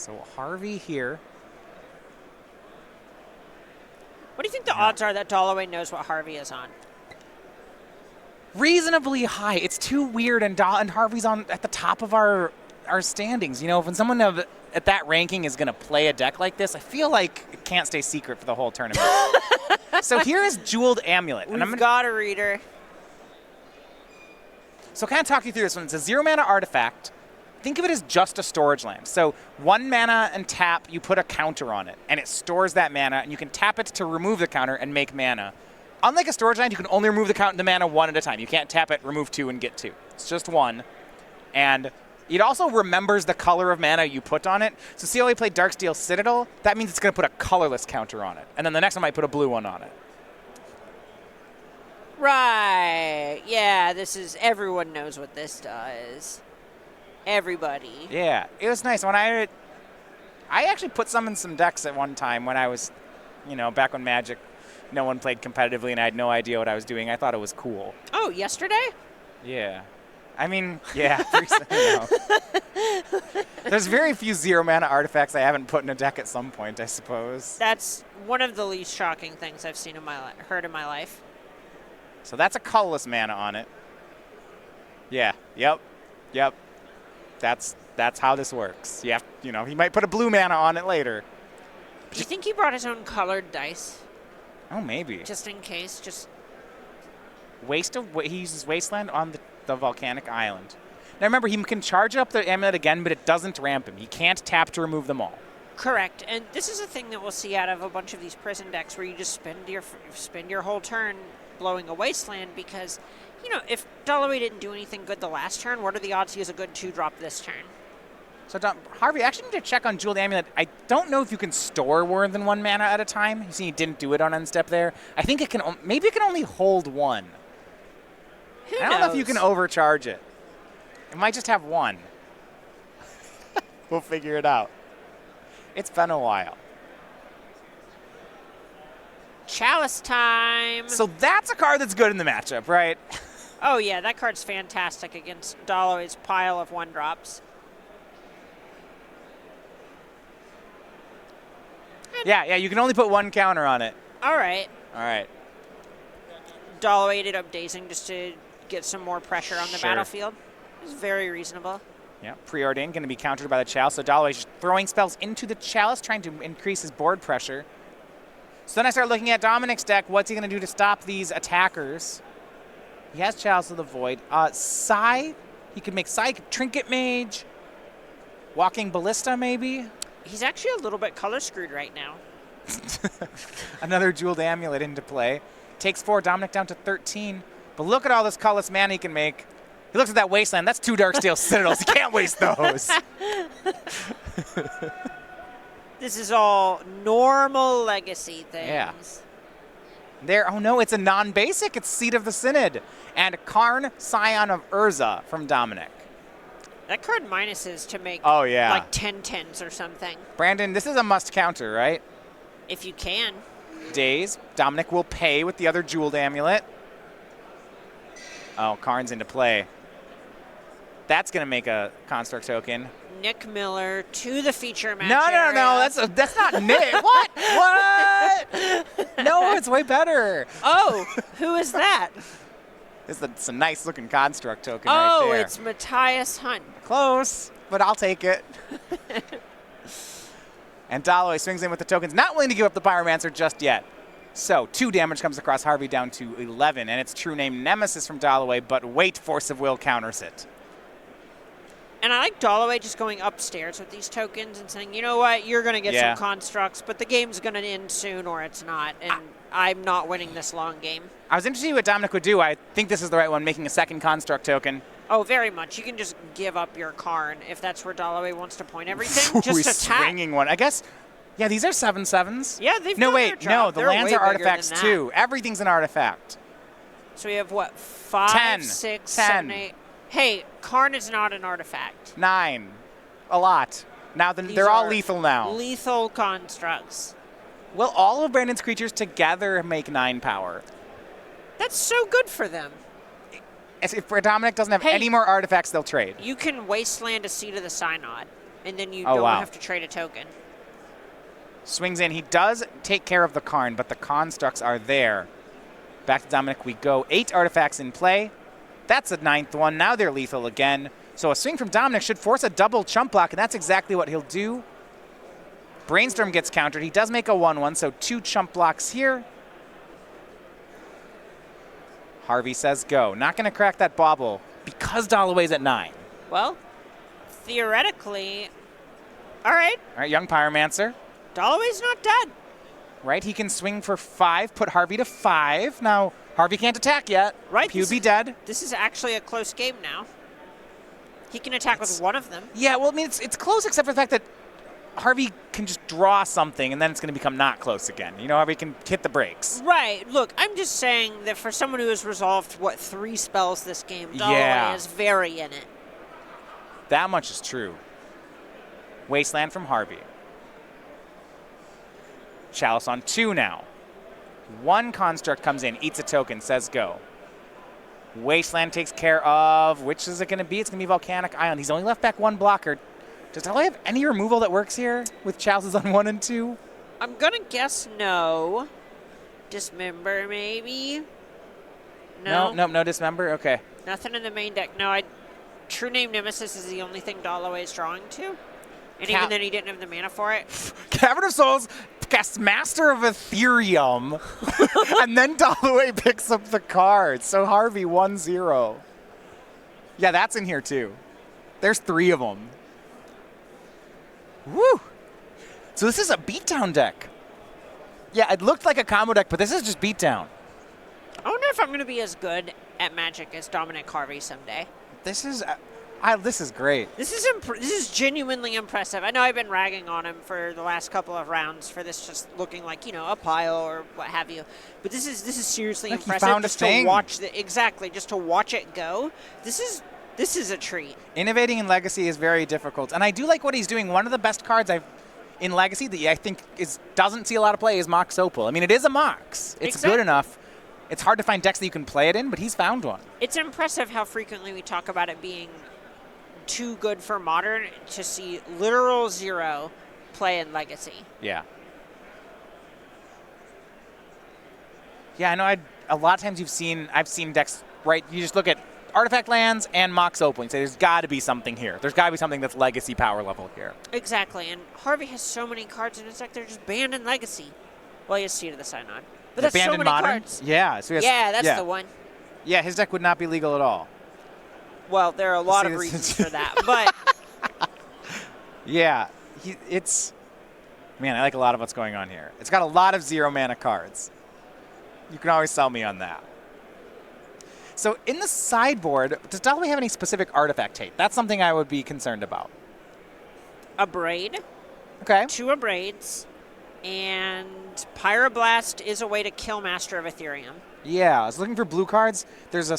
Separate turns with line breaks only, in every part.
So Harvey here.
What do you think the odds are that Dollaway knows what Harvey is on?
Reasonably high. It's too weird, and Harvey's on at the top of our standings. You know, when someone at that ranking is going to play a deck like this, I feel like it can't stay secret for the whole tournament. So here is Jeweled Amulet.
We've got a reader.
So kind of talk you through this one. It's a 0-mana artifact. Think of it as just a storage land. So 1 mana and tap, you put a counter on it, and it stores that mana, and you can tap it to remove the counter and make mana. Unlike a storage land, you can only remove the mana 1 at a time. You can't tap it, remove 2, and get 2. It's just 1. And it also remembers the color of mana you put on it. So see how we played Darksteel Citadel? That means it's going to put a colorless counter on it. And then the next one might put a blue one on it.
Right. Yeah, this is, everyone knows what this does. Everybody.
Yeah, it was nice. When I actually put some in some decks at one time when I was, back when Magic, no one played competitively and I had no idea what I was doing. I thought it was cool.
Oh, yesterday?
Yeah. I mean, yeah. There's very few 0-mana artifacts I haven't put in a deck at some point, I suppose.
That's one of the least shocking things I've seen heard in my life.
So that's a colorless mana on it. Yeah. Yep. That's how this works. You have, he might put a blue mana on it later.
Do you think he brought his own colored dice?
Oh, maybe.
Just in case, just...
He uses Wasteland on the volcanic island. Now remember, he can charge up the amulet again, but it doesn't ramp him. He can't tap to remove them all.
Correct, and this is a thing that we'll see out of a bunch of these prison decks where you just spend your whole turn blowing a Wasteland because, if Dollaway didn't do anything good the last turn, what are the odds he has a good 2-drop this turn?
So Harvey, I actually need to check on Jeweled Amulet. I don't know if you can store more than 1 mana at a time. You see, he didn't do it on end step there. I think it can. Maybe it can only hold 1.
Who
I don't know if you can overcharge it. It might just have 1. We'll figure it out. It's been a while.
Chalice time.
So that's a card that's good in the matchup, right?
Oh, yeah, that card's fantastic against Dollaway's pile of 1-drops.
Yeah, you can only put 1 counter on it.
All right. Dollaway ended up dazing just to get some more pressure on the battlefield. It was very reasonable.
Yeah, Preordained going to be countered by the Chalice. So Dollaway's just throwing spells into the Chalice, trying to increase his board pressure. So then I start looking at Dominic's deck. What's he going to do to stop these attackers? He has Chalice of the Void. Psy, he could make Psy, Trinket Mage, Walking Ballista maybe.
He's actually a little bit color screwed right now.
Another Jeweled Amulet into play. Takes 4, Dominic down to 13. But look at all this colorless mana he can make. He looks at that Wasteland. That's 2 Darksteel Citadels. He can't waste those.
This is all normal legacy things.
Yeah. Oh no, it's a non-basic. It's Seat of the Synod. And Karn, Scion of Urza from Dominic.
That card minuses to make
like
10 10s or something.
Brandon, this is a must counter, right?
If you can.
Daze. Dominic will pay with the other Jeweled Amulet. Oh, Karn's into play. That's going to make a Construct token.
Nick Miller to the feature match.
No. That's not Nick. What? No, it's way better.
Oh, who is that?
It's a nice looking Construct token right there.
Oh, it's Matthias Hunt.
Close, but I'll take it. And Dollaway swings in with the tokens, not willing to give up the Pyromancer just yet. So 2 damage comes across Harvey down to 11, and it's true name Nemesis from Dollaway, but wait, Force of Will counters it.
And I like Dollaway just going upstairs with these tokens and saying, you know what, you're going to get some constructs, but the game's going to end soon or it's not, and I'm not winning this long game.
I was interested in what Dominic would do. I think this is the right one, making a second construct token.
Oh, very much. You can just give up your Karn if that's where Dollaway wants to point everything. Just attack.
Swinging one. I guess, yeah, these are 7/7s.
Yeah, they've done their job.
The
They're
lands
way
are artifacts too. Everything's an artifact.
So we have what, 5,
10,
6,
10.
7, 8. Hey, Karn is not an artifact.
9. A lot. Now they're all lethal now.
Lethal constructs.
Will all of Brandon's creatures together make 9 power?
That's so good for them.
If Dominic doesn't have any more artifacts, they'll trade.
You can Wasteland a Seat of the Synod. and then you
Oh,
don't
wow.
have to trade a token.
Swings in. He does take care of the Karn, but the constructs are there. Back to Dominic we go. 8 artifacts in play. That's a 9th one. Now they're lethal again. So a swing from Dominic should force a double chump block, and that's exactly what he'll do. Brainstorm gets countered. He does make a 1-1, so 2 chump blocks here. Harvey says go. Not going to crack that bauble because Dollaway's at 9.
Well, theoretically, all right,
All right, young Pyromancer.
Dollaway's not dead.
Right, he can swing for 5, put Harvey to 5. Now, Harvey can't attack yet.
Right,
He would be dead.
This is actually a close game now. He can attack with one of them.
Yeah, well, I mean, it's close except for the fact that Harvey can just draw something, and then it's going to become not close again. You know, Harvey can hit the brakes.
Right. Look, I'm just saying that for someone who has resolved, 3 spells this game, Dollaway
Yeah.
is very in it.
That much is true. Wasteland from Harvey. Chalice on 2 now. 1 construct comes in, eats a token, says go. Wasteland takes care of, which is it going to be? It's going to be Volcanic Island. He's only left back 1 blocker. Does Dollaway have any removal that works here with Chalices on 1 and 2?
I'm going to guess no. Dismember, maybe?
No Dismember? Okay.
Nothing in the main deck. No, True Name Nemesis is the only thing Dollaway is drawing to. And even then, he didn't have the mana for it.
Cavern of Souls casts Master of Ethereum, and then Dollaway picks up the card. So Harvey 1-0. Yeah, that's in here too. There's 3 of them. Woo! So this is a beatdown deck. Yeah, it looked like a combo deck, but this is just beatdown.
I wonder if I'm going to be as good at Magic as Dominic Harvey someday.
This is great.
This is genuinely impressive. I know I've been ragging on him for the last couple of rounds for this just looking like, a pile or what have you. But this is seriously
Like, he
impressive.
found a
just
thing.
to watch just to watch it go. This is a treat.
Innovating in Legacy is very difficult, and I do like what he's doing. One of the best cards in Legacy that I think doesn't see a lot of play is Mox Opal. I mean, it is a Mox. It's good enough. It's hard to find decks that you can play it in, but he's found one.
It's impressive how frequently we talk about it being too good for Modern to see literal 0 play in Legacy.
Yeah. Yeah, I know. A lot of times I've seen decks, right? You just look at artifact lands and Mox Opal and say there's got to be something here. There's got to be something that's Legacy power level here.
Exactly, and Harvey has so many cards in his deck, they're just banned in Legacy. Well, he has Seed of the Synod. But that's
banned
so
in
many
Modern?
cards.
Yeah. So
That's the one.
Yeah, his deck would not be legal at all.
Well, there are a lot of reasons for that, but
yeah, man, I like a lot of what's going on here. It's got a lot of 0 mana cards. You can always sell me on that. So in the sideboard, does Dollaway have any specific artifact hate? That's something I would be concerned about.
a Braid,
Okay.
2 Abrades, and Pyroblast is a way to kill Master of Ethereum.
Yeah, I was looking for blue cards. There's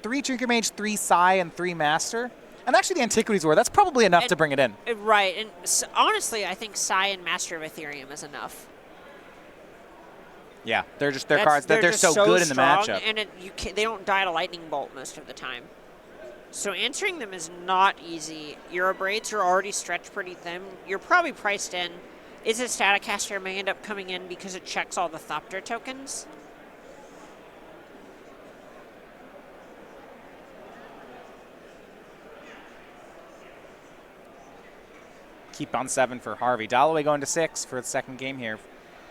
3 Trinket Mage, 3 Psy, and 3 Master. And actually the Antiquities War, that's probably enough to bring it in.
Right, and honestly, I think Psy and Master of Ethereum is enough.
Yeah, they're cards that they're
just
so good in the
strong,
matchup.
And they don't die to Lightning Bolt most of the time. So answering them is not easy. Your Abrades are already stretched pretty thin. You're probably priced in. Is it Staticaster may end up coming in because it checks all the Thopter tokens?
Keep on 7 for Harvey. Dollaway going to 6 for the second game here.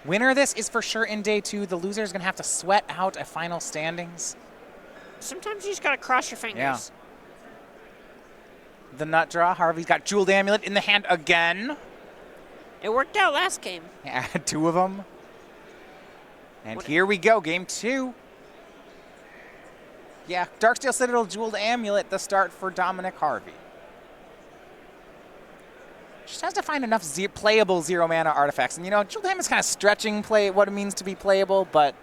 Winner of this is for sure in day 2. The loser is going to have to sweat out a final standings.
Sometimes you just got to cross your fingers.
Yeah. The nut draw. Harvey's got Jeweled Amulet in the hand again.
It worked out last game.
Yeah, 2 of them. And here we go, game 2. Yeah, Darksteel Citadel, Jeweled Amulet, the start for Dominic Harvey. Just has to find enough playable 0 mana artifacts. And, Jeweled Amulet is kind of stretching what it means to be playable, but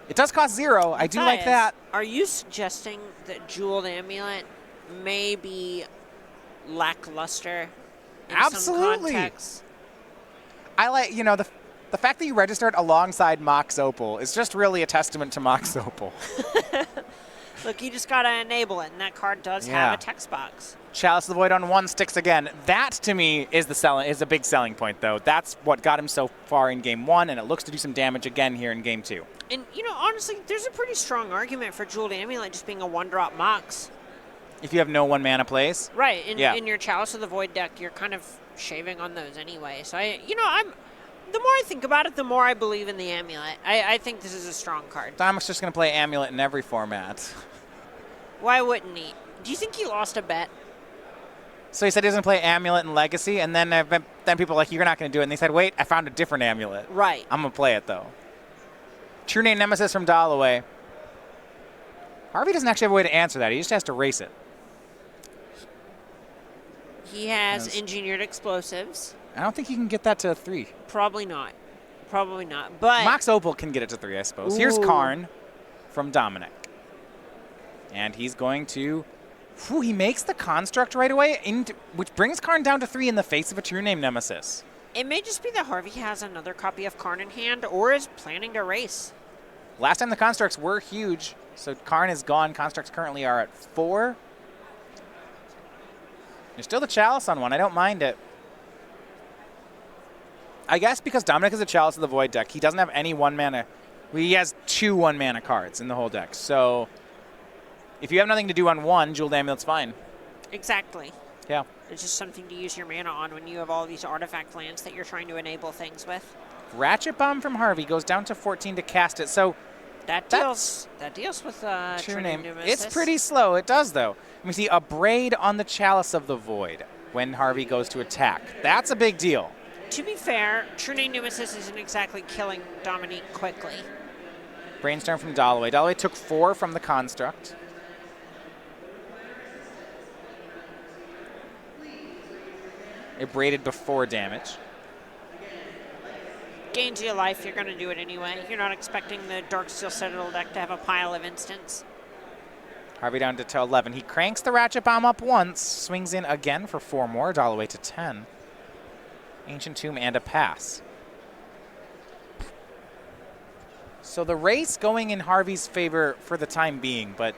it does cost 0. I do like that.
Are you suggesting that Jeweled Amulet may be lackluster in
Absolutely.
some contexts?
I like, the fact that you registered alongside Mox Opal is just really a testament to Mox Opal.
Look, you just got to enable it, and that card does have a text box.
Chalice of the Void on 1 sticks again. That, to me, is a big selling point, though. That's what got him so far in Game 1, and it looks to do some damage again here in Game 2.
And, honestly, there's a pretty strong argument for Jeweled Amulet just being a 1-drop Mox.
If you have no 1-mana plays?
Right. In your Chalice of the Void deck, you're kind of shaving on those anyway. So, the more I think about it, the more I believe in the Amulet. I think this is a strong card.
Dominic's just going to play Amulet in every format.
Why wouldn't he? Do you think he lost a bet?
So he said he doesn't play Amulet in Legacy, and then people were like, you're not going to do it. And they said, wait, I found a different Amulet.
Right.
I'm going to play it, though. True Name Nemesis from Dollaway. Harvey doesn't actually have a way to answer that. He just has to race it.
He has Engineered Explosives.
I don't think he can get that to 3.
Probably not. Probably not. But
Mox Opal can get it to 3, I suppose. Here's Karn from Dominic. And he's going to... he makes the Construct right away, which brings Karn down to 3 in the face of a True Name Nemesis.
It may just be that Harvey has another copy of Karn in hand or is planning to race.
Last time the Constructs were huge, so Karn is gone. Constructs currently are at 4. There's still the Chalice on 1. I don't mind it. I guess because Dominic is a Chalice of the Void deck, he doesn't have any 1-mana. He has 2 1-mana cards in the whole deck. So if you have nothing to do on 1, Jeweled Amulet's fine.
Exactly.
Yeah.
It's just something to use your mana on when you have all these artifact lands that you're trying to enable things with.
Ratchet Bomb from Harvey goes down to 14 to cast it. So
that deals with
True Name.
Nemesis.
It's pretty slow. It does, though. We see a Braid on the Chalice of the Void when Harvey goes to attack. That's a big deal.
To be fair, True Name Nemesis isn't exactly killing Dominic quickly.
Brainstorm from Dollaway. Dollaway took 4 from the Construct. It braided before damage.
Gains you life, you're going to do it anyway. You're not expecting the Darksteel Citadel deck to have a pile of instants.
Harvey down to 11. He cranks the Ratchet Bomb up once, swings in again for 4 more, Dollaway to 10. Ancient Tomb and a pass. So the race going in Harvey's favor for the time being, but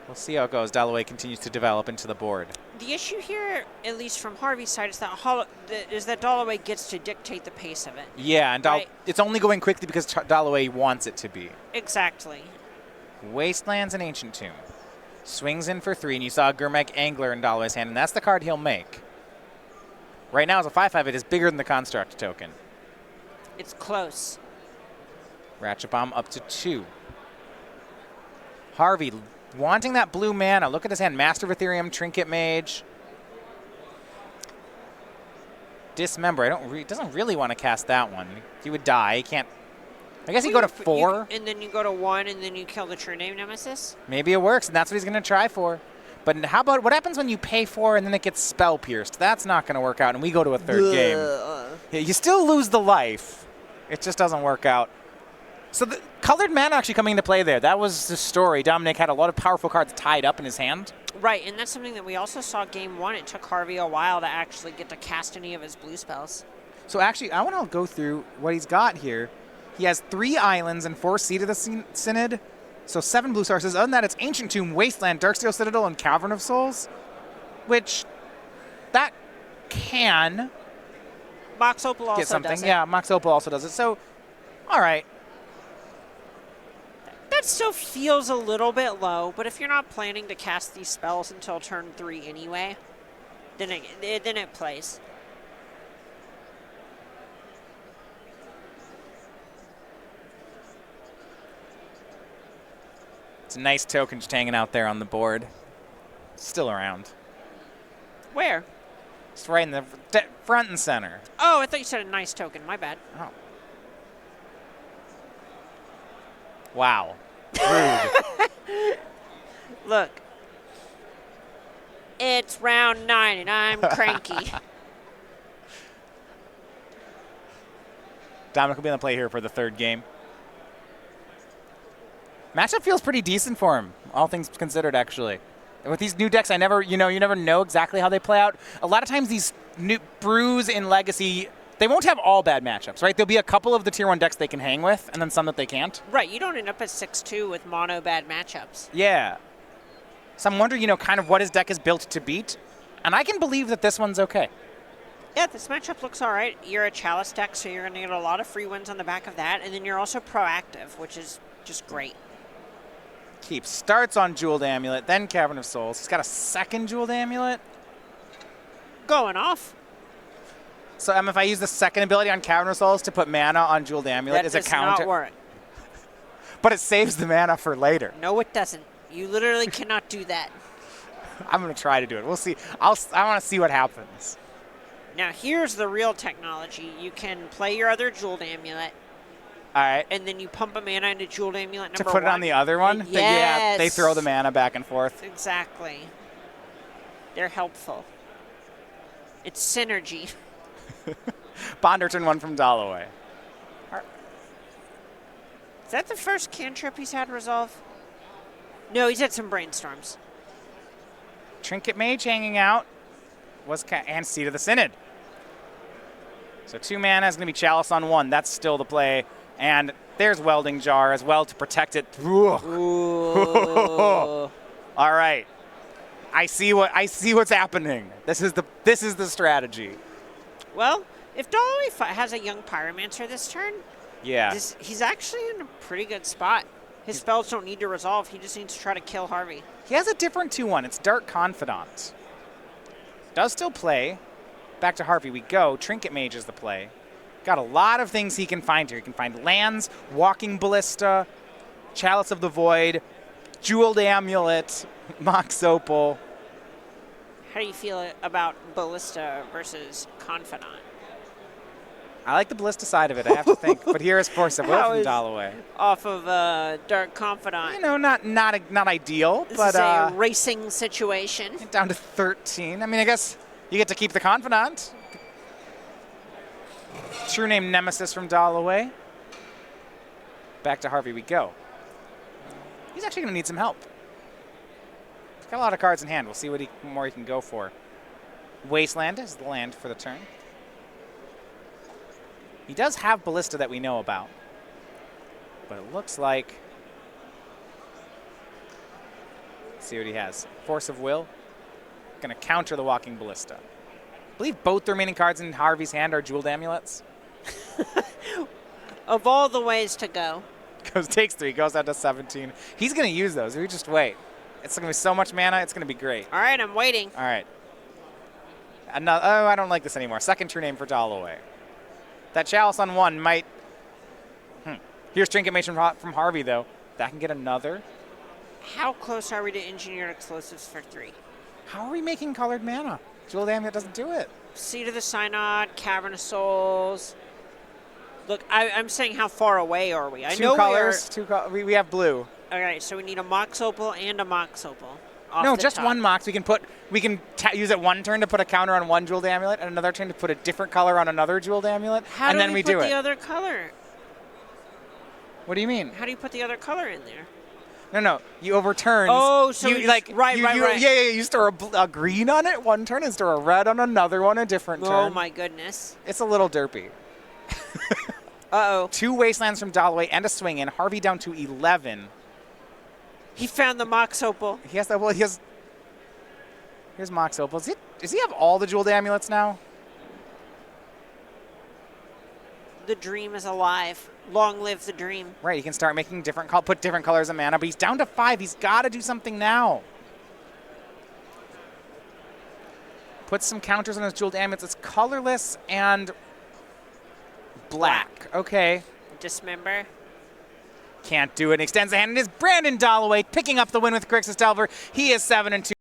we'll see how it goes. Dollaway continues to develop into the board.
The issue here, at least from Harvey's side, is that Dollaway gets to dictate the pace of it.
Yeah, and it's only going quickly because Dollaway wants it to be.
Exactly.
Wastelands and Ancient Tomb. Swings in for 3, and you saw Gurmek Angler in Dollaway's hand, and that's the card he'll make. Right now, as a 5/5, it is bigger than the Construct token.
It's close.
Ratchet Bomb up to 2. Harvey wanting that blue mana. Look at his hand. Master of Ethereum, Trinket Mage. Dismember. Doesn't really want to cast that one. He would die. He can't. I guess he'd go to 4.
And then you go to 1, and then you kill the True Name Nemesis?
Maybe it works, and that's what he's going to try for. But how about what happens when you pay 4 and then it gets spell pierced? That's not going to work out, and we go to a 3rd game. Yeah, you still lose the life. It just doesn't work out. So the colored mana actually coming into play there. That was the story. Dominic had a lot of powerful cards tied up in his hand.
Right, and that's something that we also saw Game 1. It took Harvey a while to actually get to cast any of his blue spells.
So actually, I want to go through what he's got here. He has 3 islands and 4 Seat of the Synod. So 7 blue sources. Other than that, it's Ancient Tomb, Wasteland, Darksteel Citadel, and Cavern of Souls. Which, that can
Mox Opal also
get something.
does it.
Yeah, Mox Opal also does it. So, all right.
That still feels a little bit low, but if you're not planning to cast these spells until turn 3 anyway, then it plays.
It's a nice token just hanging out there on the board. Still around.
Where?
It's right in the front and center.
Oh, I thought you said a nice token. My bad.
Oh. Wow. Rude.
Look. It's round 9 and I'm cranky.
Dominic will be on the play here for the 3rd game. Matchup feels pretty decent for him, all things considered, actually. And with these new decks, you never know exactly how they play out. A lot of times these new brews in Legacy They won't have all bad matchups, right? There'll be a couple of the tier 1 decks they can hang with, and then some that they can't.
Right, you don't end up at 6-2 with mono bad matchups.
Yeah. So I'm wondering, kind of what his deck is built to beat, and I can believe that this one's okay.
Yeah, this matchup looks all right. You're a Chalice deck, so you're going to get a lot of free wins on the back of that, and then you're also proactive, which is just great.
Keep starts on Jeweled Amulet, then Cavern of Souls. He's got a second Jeweled Amulet.
Going off.
So if I use the second ability on Cavern of Souls to put mana on Jeweled Amulet,
That
is a
does
counter?
not work.
But it saves the mana for later.
No, it doesn't. You literally cannot do that.
I'm going to try to do it. We'll see. I want to see what happens.
Now, here's the real technology. You can play your other Jeweled Amulet,
All right.
and then you pump a mana into Jeweled Amulet number
To put it on the other one?
Yes.
Yeah, they throw the mana back and forth.
Exactly. They're helpful. It's synergy.
Bonder turn 1 from Dollaway.
Is that the first cantrip he's had resolve? No, he's had some brainstorms.
Trinket Mage hanging out. And Seed of the Synod. So 2 mana is going to be Chalice on 1. That's still the play. And there's Welding Jar as well to protect it. Ooh. All right. I see what's happening. This is the strategy.
Well, if Dollaway has a young Pyromancer this turn,
Yeah.
he's actually in a pretty good spot. His spells don't need to resolve. He just needs to try to kill Harvey.
He has a different 2-1. It's Dark Confidant. Does still play. Back to Harvey we go. Trinket Mage is the play. Got a lot of things he can find here. He can find lands, Walking Ballista, Chalice of the Void, Jeweled Amulet, Mox Opal.
How do you feel about Ballista versus Confidant?
I like the Ballista side of it, I have to think. But here is Force of Will
How
from
is-
Dollaway.
Off of Dark Confidant.
Not ideal,
This
but
is a racing situation.
down to 13. I mean, I guess you get to keep the Confidant. True name Nemesis from Dollaway. Back to Harvey we go. He's actually going to need some help. He's got a lot of cards in hand. We'll see what more he can go for. Wasteland is the land for the turn. He does have Ballista that we know about. But it looks like... Let's see what he has. Force of Will. Going to counter the Walking Ballista. I believe both the remaining cards in Harvey's hand are Jeweled Amulets.
Of all the ways to go.
Takes 3, goes down to 17. He's going to use those. We just wait. It's going to be so much mana. It's going to be great.
All right, I'm waiting.
All right. I don't like this anymore. Second true name for Dollaway. That Chalice on 1 might... Here's Trinket Mage from Harvey, though. That can get another.
How close are we to engineered explosives for 3?
How are we making colored mana? Jeweled Amulet doesn't do it.
Seed of the Synod, Cavern of Souls. Look, I'm saying how far away are we? I
Two
know
colors. We have blue.
All right, so we need a Mox Opal and a Mox Opal.
No, just one Mox. We can use it one turn to put a counter on one Jeweled Amulet, and another turn to put a different color on another Jeweled Amulet,
How
then we do
put
it.
the other color?
What do you mean?
How do you put the other color in there?
No. You overturn.
Oh, so
you
you just- right.
Yeah. You store a green on it one turn and store a red on another one a different turn.
Oh my goodness.
It's a little derpy.
Uh-oh.
2 Wastelands from Dollaway and a swing in. Harvey down to 11.
He found the Mox Opal.
He has that. Well, here's Mox Opal. Does he have all the Jeweled Amulets now?
The dream is alive. Long live the dream.
Right, he can start making put different colors of mana, but he's down to 5. He's got to do something now. Put some counters on his Jeweled Amulets. It's colorless and black. Okay.
Dismember.
Can't do it. And extends the hand. It is Brandon Dollaway picking up the win with Grixis Delver. He is 7-2.